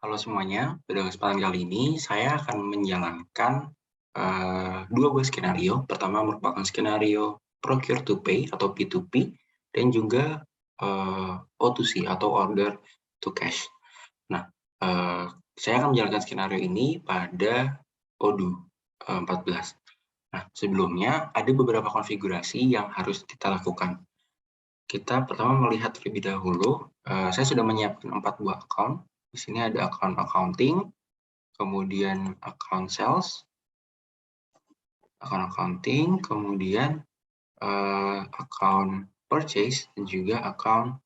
Halo semuanya, pada kesempatan kali ini saya akan menjalankan dua buah skenario. Pertama merupakan skenario procure to pay atau P2P dan juga O2C atau order to cash. Nah, saya akan menjalankan skenario ini pada ODU 14. Nah, sebelumnya ada beberapa konfigurasi yang harus kita lakukan. Kita pertama melihat terlebih dahulu, saya sudah menyiapkan 4 buah account. Di sini ada account accounting, kemudian account sales, account accounting, kemudian account purchase, dan juga account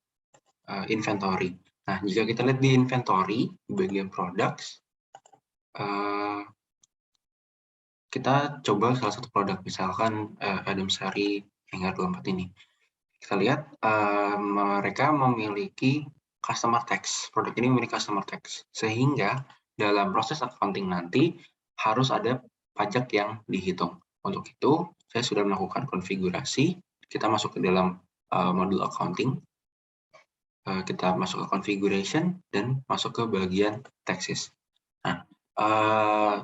inventory. Nah, jika kita lihat di inventory, di bagian products, kita coba salah satu produk, misalkan Adam Sari Hanger 24 ini. Kita lihat mereka memiliki customer tax. Produk ini memiliki customer tax, sehingga dalam proses accounting nanti harus ada pajak yang dihitung. Untuk itu, saya sudah melakukan konfigurasi. Kita masuk ke dalam modul accounting. Kita masuk ke configuration dan masuk ke bagian taxes. Nah,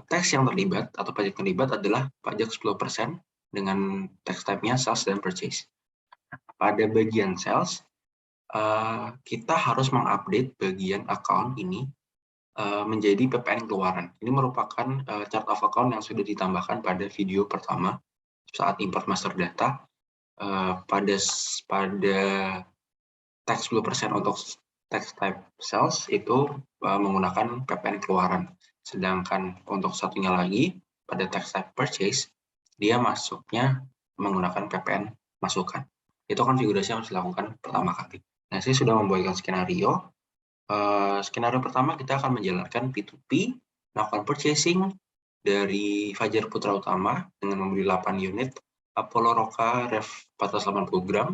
tax yang terlibat atau pajak yang terlibat adalah pajak 10% dengan tax type-nya sales dan purchase. Pada bagian sales, kita harus mengupdate bagian account ini menjadi PPN keluaran. Ini merupakan chart of account yang sudah ditambahkan pada video pertama saat import master data. Pada tax 10% untuk tax type sales itu menggunakan PPN keluaran. Sedangkan untuk satunya lagi, pada tax type purchase, dia masuknya menggunakan PPN masukan. Itu konfigurasi yang harus dilakukan pertama kali. Nah, saya sudah membuatkan skenario. Skenario pertama kita akan menjalankan P2P, melakukan purchasing dari Fajar Putra Utama dengan membeli 8 unit Apollo Roka Rev 480 gram.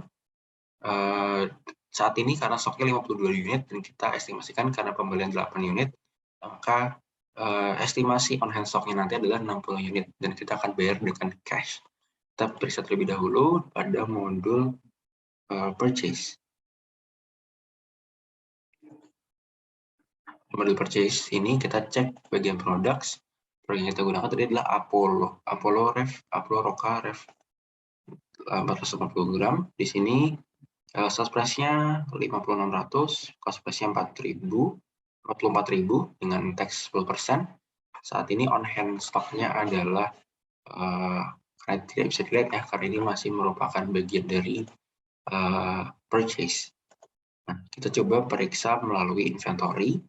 Saat ini karena stoknya 52 unit dan kita estimasikan karena pembelian 8 unit, maka estimasi on hand stoknya nanti adalah 60 unit dan kita akan bayar dengan cash. Kita periksa terlebih dahulu pada modul purchase. Modul purchase ini kita cek bagian products. Produk yang kita gunakan tadi adalah Apollo Roka Rev 480 gram. Di sini sales price-nya 5.600, cost price-nya 44.000 dengan tax 10%. Saat ini on hand stoknya adalah karena tidak bisa dilihat ya, karena ini masih merupakan bagian dari purchase. Nah, kita coba periksa melalui inventory.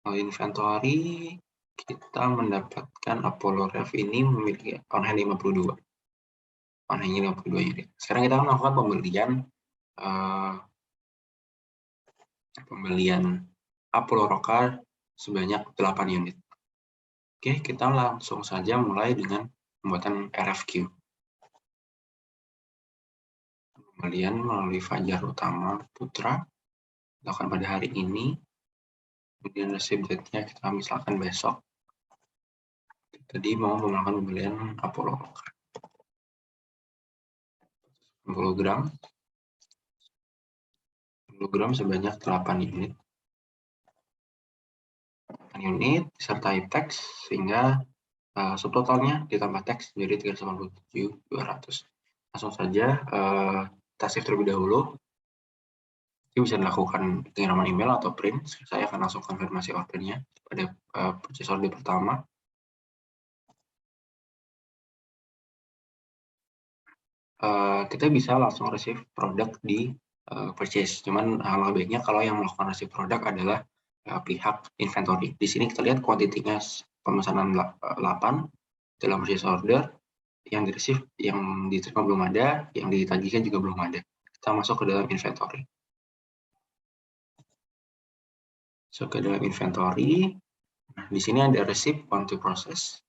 Melalui inventory kita mendapatkan Apollo Rev ini memiliki on hand 52. On hand 52 unit. Sekarang kita akan melakukan pembelian Apollo Roka sebanyak 8 unit. Oke, kita langsung saja mulai dengan pembuatan RFQ. Pembelian melalui Fajar Utama Putra dilakukan pada hari ini. Kemudian receipt date-nya kita misalkan besok. Tadi mau melakukan pembelian Apollo Roka 10 gram. 10 gram sebanyak 8 unit. 8 unit disertai tax sehingga subtotalnya ditambah tax menjadi 387.200. Langsung saja kita save terlebih dahulu. Ini bisa dilakukan pengiriman email atau print. Saya akan langsung konfirmasi ordernya pada purchase order pertama. Kita bisa langsung receive produk di purchase. Cuman alangkah baiknya kalau yang melakukan receive produk adalah pihak inventory. Di sini kita lihat kuantitinya pemesanan 8 dalam purchase order. Yang di-receive, yang diterima belum ada, yang ditagihkan juga belum ada. Kita masuk ke dalam inventory. Masuk ke dalam inventory. Nah, di sini ada receipt on to process.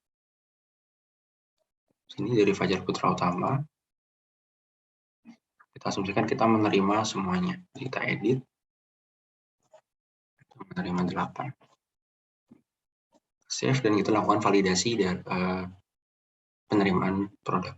Sini dari Fajar Putra Utama. Kita asumsikan kita menerima semuanya. Kita edit. Kita menerima 8. Save dan kita lakukan validasi dari penerimaan produk.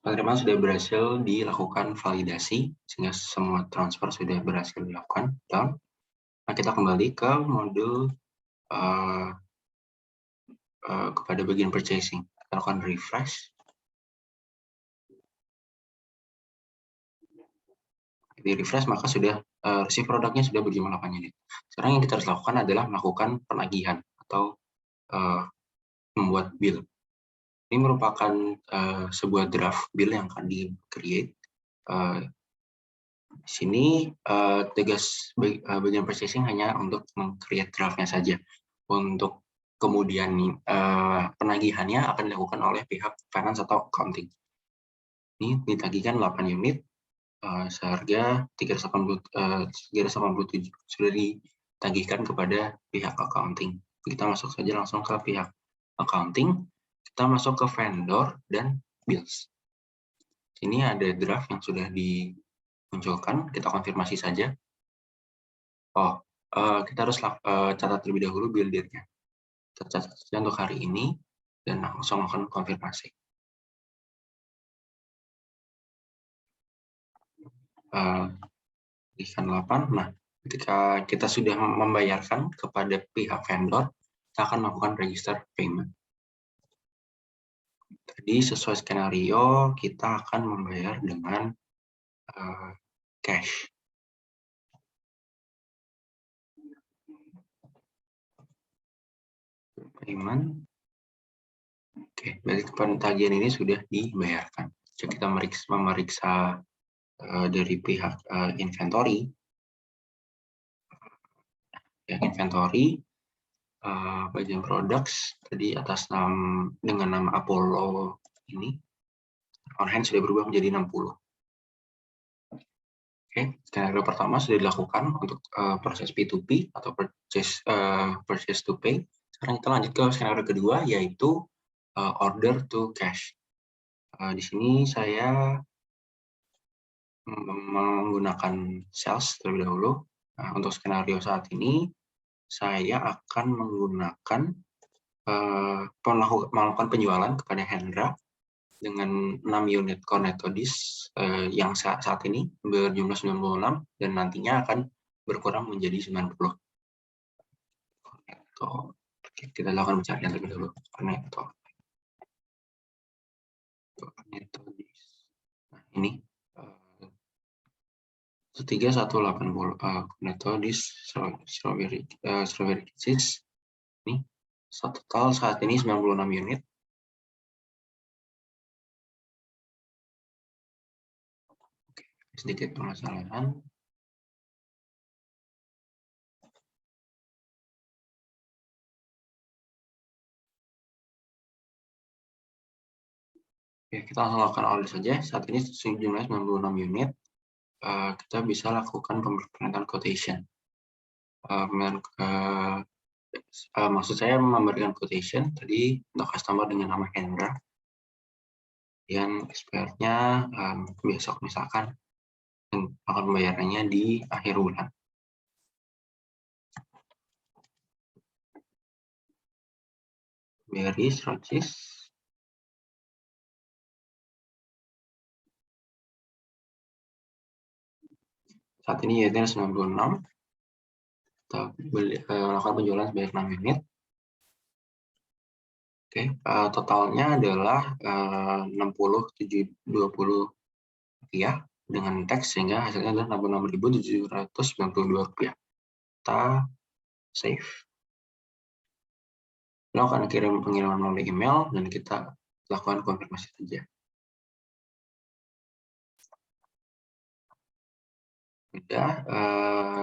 Penerimaan sudah berhasil dilakukan validasi, sehingga semua transfer sudah berhasil dilakukan. Nah, kita kembali ke modul kepada bagian purchasing. Kita lakukan refresh. Di refresh maka sudah receive produknya sudah berjumlah 8 unit. Sekarang yang kita harus lakukan adalah melakukan penagihan atau membuat bill. Ini merupakan sebuah draft bill yang akan di-create. Di sini tugas bagian purchasing hanya untuk meng-create draftnya saja. Untuk kemudian penagihannya akan dilakukan oleh pihak finance atau accounting. Ini ditagihkan 8 unit seharga 387 sudah ditagihkan kepada pihak accounting. Kita masuk saja langsung ke pihak accounting. Kita masuk ke vendor dan bills. Ini ada draft yang sudah dimunculkan. Kita konfirmasi saja. Kita harus catat terlebih dahulu bill date-nya. Kita catat saja untuk hari ini dan langsung akan konfirmasi. Ikan 8. Nah, ketika kita sudah membayarkan kepada pihak vendor, kita akan melakukan register payment. Tadi sesuai skenario, kita akan membayar dengan cash. Payment. Oke, berarti tagihan ini sudah dibayarkan. Jika kita memeriksa dari pihak inventory, bagian products tadi atas dengan nama Apollo ini on hand sudah berubah menjadi 60. Oke, skenario pertama sudah dilakukan untuk proses P2P atau purchase to pay. Sekarang kita lanjut ke skenario kedua, yaitu order to cash. Di sini saya menggunakan sales terlebih dahulu. Nah, untuk skenario saat ini, saya akan menggunakan melakukan penjualan kepada Hendra dengan 6 unit Cornetto disk yang saat ini berjumlah 96 dan nantinya akan berkurang menjadi 90. Cornetto. Kita lakukan pencarian terlebih dahulu. Cornetto disk. Nah, ini 3180 Cornetto disk strawberry cheese. Ini total saat ini 96 unit. Sedikit permasalahan. Oke, kita langsung lakukan order saja. Saat ini jumlahnya 96 unit. Kita bisa lakukan pemberangkatan quotation. Maksud saya memberikan quotation tadi untuk customer dengan nama Hendra. Dan expirednya besok misalkan, dan akan membayarnya di akhir bulan. Berries, roaches. Saat ini unitnya 96. Kita lakukan penjualan sebanyak 6 unit. Oke, totalnya adalah 60.720 rupiah dengan tax sehingga hasilnya adalah 66.792 rupiah. Kita save. Kita akan kirim pengiriman melalui email dan kita lakukan konfirmasi saja. Sudah,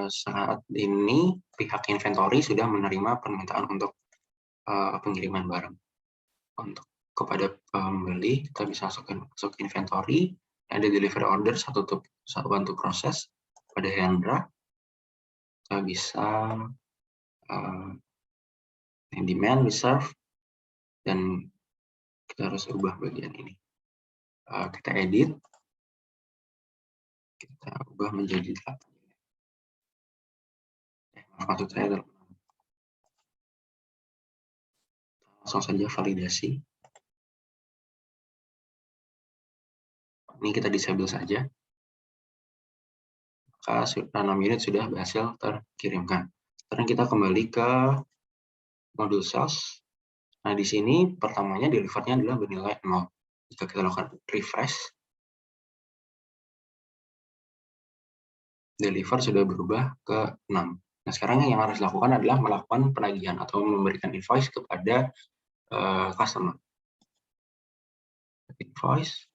saat ini pihak inventory sudah menerima permintaan untuk pengiriman barang. Untuk kepada pembeli, kita bisa masuk inventory, ada delivery order satu bantu proses pada Hendra. Kita bisa demand, reserve, dan kita harus ubah bagian ini. Kita edit, kita ubah menjadi 8. Maksud saya adalah langsung saja validasi. Ini kita disable saja. Maka 6 unit sudah berhasil terkirimkan. Sekarang kita kembali ke modul sales. Nah, di sini pertamanya delivernya adalah bernilai 0. Jika kita lakukan refresh, deliver sudah berubah ke 6. Nah, sekarang yang harus dilakukan adalah melakukan penagihan atau memberikan invoice kepada customer. Invoice,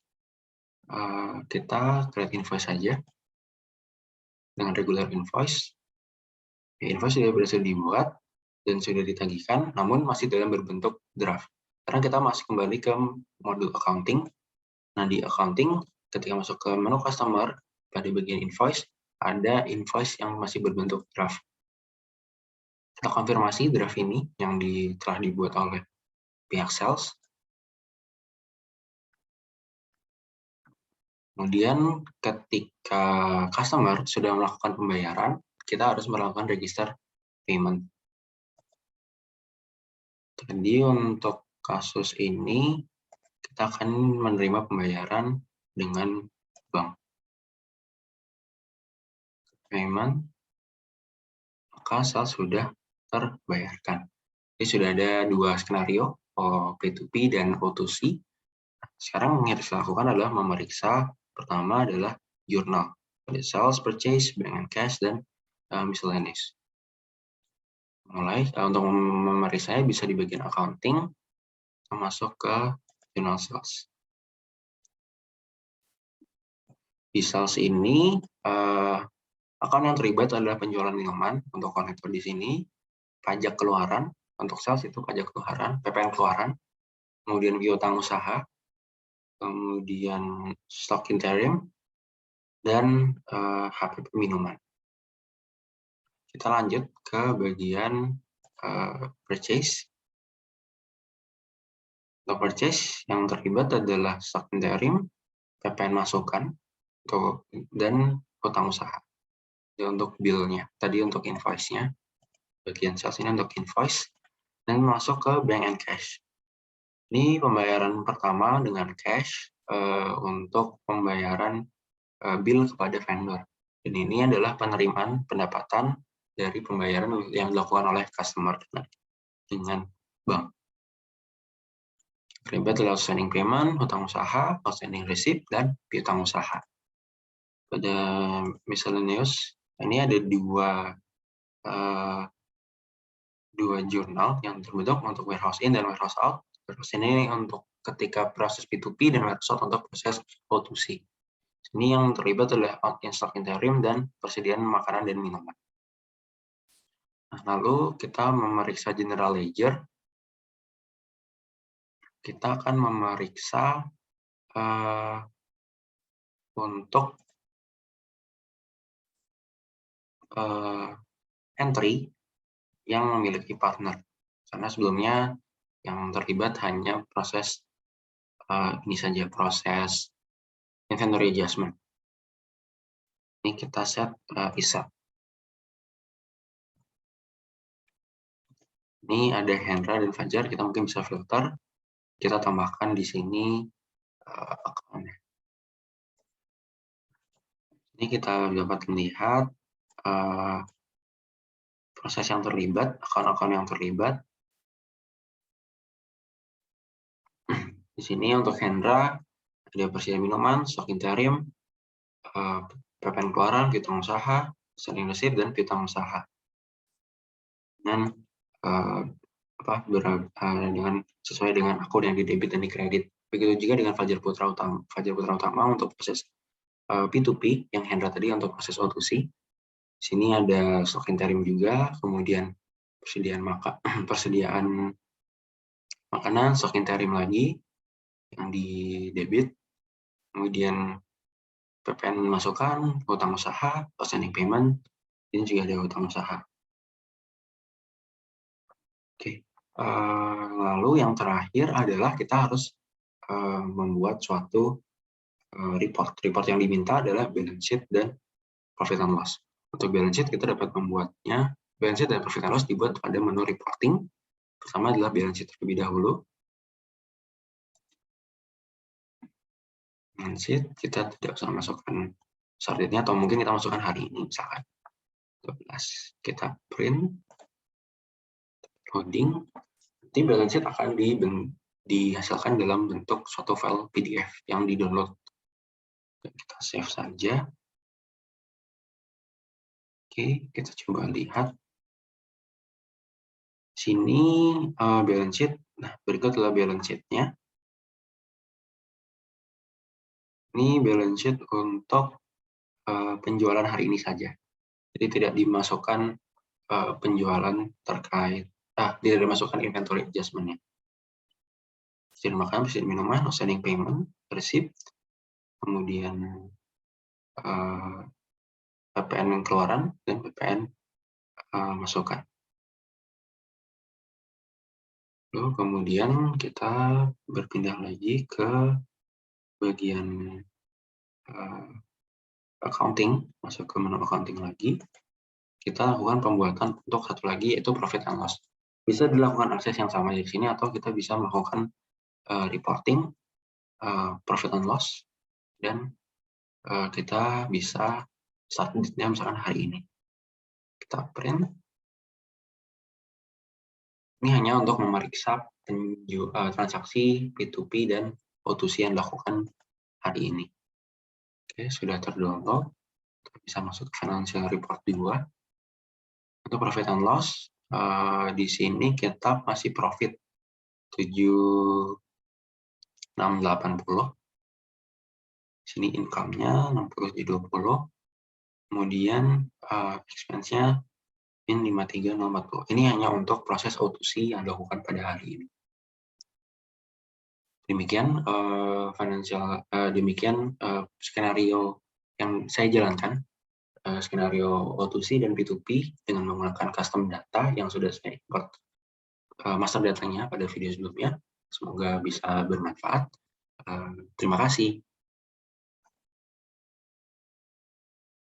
kita create invoice saja dengan regular invoice. Invoice sudah berhasil dibuat dan sudah ditagihkan, namun masih dalam berbentuk draft. Sekarang kita masih kembali ke modul accounting. Nah, di accounting, ketika masuk ke menu customer, pada bagian invoice, ada invoice yang masih berbentuk draft. Kita konfirmasi draft ini yang telah dibuat oleh pihak sales. Kemudian ketika customer sudah melakukan pembayaran, kita harus melakukan register payment. Jadi untuk kasus ini, kita akan menerima pembayaran dengan bank. Payment, maka sales sudah terbayarkan. Jadi sudah ada 2 skenario, P2P dan O2C. Sekarang yang harus dilakukan adalah memeriksa, pertama adalah jurnal, ada sales, purchase, bank and cash, dan miscellaneous. Mulai untuk memeriksanya bisa di bagian accounting, masuk ke jurnal sales. Di sales ini, akun yang terlibat adalah penjualan minuman untuk konektor di sini, pajak keluaran, untuk sales itu pajak keluaran, PPN keluaran, kemudian piutang usaha, kemudian stok interim, dan HPP minuman. Kita lanjut ke bagian purchase. Untuk purchase yang terlibat adalah stok interim, PPN masukan, dan hutang usaha. Jadi untuk bill-nya, tadi untuk invoice-nya, bagian sales ini untuk invoice, dan masuk ke bank and cash. Ini pembayaran pertama dengan cash untuk pembayaran bill kepada vendor. Dan ini adalah penerimaan pendapatan dari pembayaran yang dilakukan oleh customer dengan bank. Terlibat adalah outstanding payment, hutang usaha, outstanding receipt, dan piutang usaha. Pada miscellaneous, ini ada dua jurnal yang terbentuk untuk warehouse in dan warehouse out. Terus ini untuk ketika proses P2P dan warehouse out untuk proses O2C. Ini yang terlibat adalah out in stock interim dan persediaan makanan dan minuman. Nah, lalu kita memeriksa general ledger. Kita akan memeriksa untuk entry yang memiliki partner. Karena sebelumnya yang terlibat hanya proses ini saja, proses inventory adjustment. Ini kita set bisa. Ini ada Hendra dan Fajar, kita mungkin bisa filter. Kita tambahkan di sini akunnya. Ini kita dapat melihat proses yang terlibat, akun-akun yang terlibat. Di sini untuk Hendra, ada persediaan minuman, stok interim, PPN keluaran, piutang usaha, outstanding receipt, dan piutang usaha. Dan dengan sesuai dengan akun yang di debit dan di kredit. Begitu juga dengan Fajar Putra Utama untuk proses P2P yang Hendra tadi untuk proses O2C. Di sini ada stok interim juga, kemudian persediaan makanan, stok interim lagi yang di debit, kemudian PPN masukan, hutang usaha, outstanding payment, ini juga ada hutang usaha. Oke, lalu yang terakhir adalah kita harus membuat suatu report yang diminta adalah balance sheet dan profit and loss. Untuk balance sheet kita dapat membuatnya, balance sheet dan profit and loss dibuat pada menu reporting. Pertama adalah balance sheet terlebih dahulu. balance sheet, kita tidak usah masukkan start date-nya, atau mungkin kita masukkan hari ini, misalkan 12. Kita print, loading, nanti balance sheet akan dihasilkan dalam bentuk suatu file PDF yang di-download. Kita save saja. Oke, kita coba lihat. Sini balance sheet. Nah, berikut adalah balance sheet-nya. Ini balance sheet untuk penjualan hari ini saja. Jadi tidak dimasukkan penjualan terkait, tidak dimasukkan inventory adjustment-nya. Pesan makan, pesan minuman, outstanding payment, receipt, kemudian PPN keluaran dan PPN masukan. Lalu kemudian kita berpindah lagi ke bagian accounting, masuk ke menu accounting lagi. Kita lakukan pembuatan untuk satu lagi, yaitu profit and loss. Bisa dilakukan akses yang sama di sini, atau kita bisa melakukan reporting profit and loss, dan kita bisa start date-nya misalkan hari ini. Kita print. Ini hanya untuk memeriksa transaksi P2P dan O2C yang dilakukan hari ini. Oke, sudah terdownload. Kita bisa masuk ke financial report 2. Untuk profit and loss, di sini kita masih profit 7.680. Sini income-nya 60.20. Kemudian expense-nya in 53.040. Ini hanya untuk proses O2C yang dilakukan pada hari ini. Demikian skenario yang saya jalankan, skenario O2C dan P2P dengan menggunakan custom data yang sudah saya import master datanya pada video sebelumnya. Semoga bisa bermanfaat. Terima kasih.